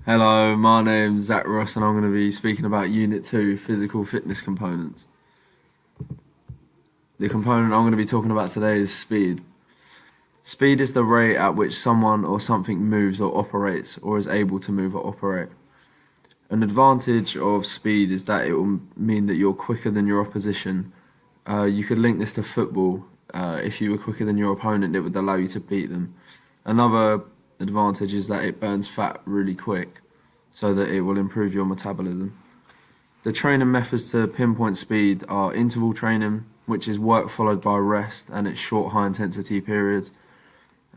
Hello, my name's Zach Ross and I'm going to be speaking about Unit 2, Physical Fitness Components. The component I'm going to be talking about today is speed. Speed is the rate at which someone or something moves or operates or is able to move or operate. An advantage of speed is that it will mean that you're quicker than your opposition. You could link this to football. If you were quicker than your opponent, it would allow you to beat them. Another advantage is that it burns fat really quick, so that it will improve your metabolism. The training methods to pinpoint speed are interval training, which is work followed by rest and it's short high intensity periods.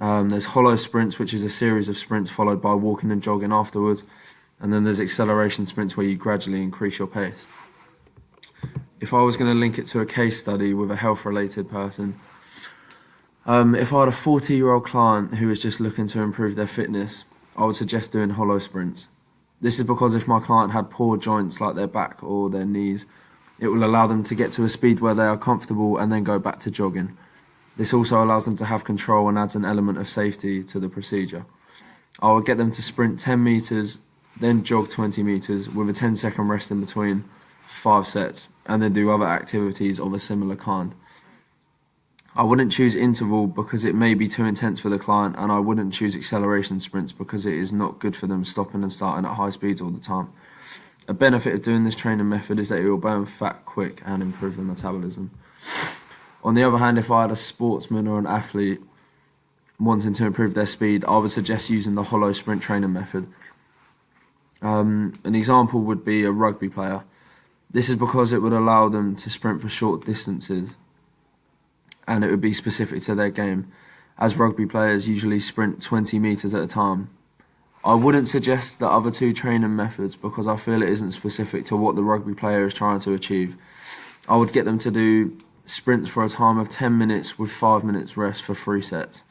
There's hollow sprints, which is a series of sprints followed by walking and jogging afterwards. And then there's acceleration sprints where you gradually increase your pace. If I was going to link it to a case study with a health related person, if I had a 40-year-old client who was just looking to improve their fitness, I would suggest doing hollow sprints. This is because if my client had poor joints like their back or their knees, it will allow them to get to a speed where they are comfortable and then go back to jogging. This also allows them to have control and adds an element of safety to the procedure. I would get them to sprint 10 meters, then jog 20 meters with a 10-second rest in between for 5 sets, and then do other activities of a similar kind. I wouldn't choose interval because it may be too intense for the client, and I wouldn't choose acceleration sprints because it is not good for them stopping and starting at high speeds all the time. A benefit of doing this training method is that it will burn fat quick and improve the metabolism. On the other hand, if I had a sportsman or an athlete wanting to improve their speed, I would suggest using the hollow sprint training method. An example would be a rugby player. This is because it would allow them to sprint for short distances, and it would be specific to their game, as rugby players usually sprint 20 meters at a time. I wouldn't suggest the other two training methods because I feel it isn't specific to what the rugby player is trying to achieve. I would get them to do sprints for a time of 10 minutes with 5 minutes rest for 3 sets.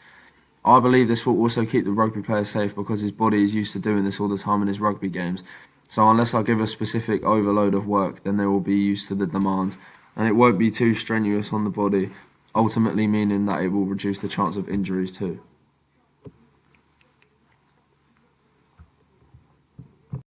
I believe this will also keep the rugby player safe because his body is used to doing this all the time in his rugby games. So unless I give a specific overload of work, then they will be used to the demands, and it won't be too strenuous on the body, ultimately meaning that it will reduce the chance of injuries too.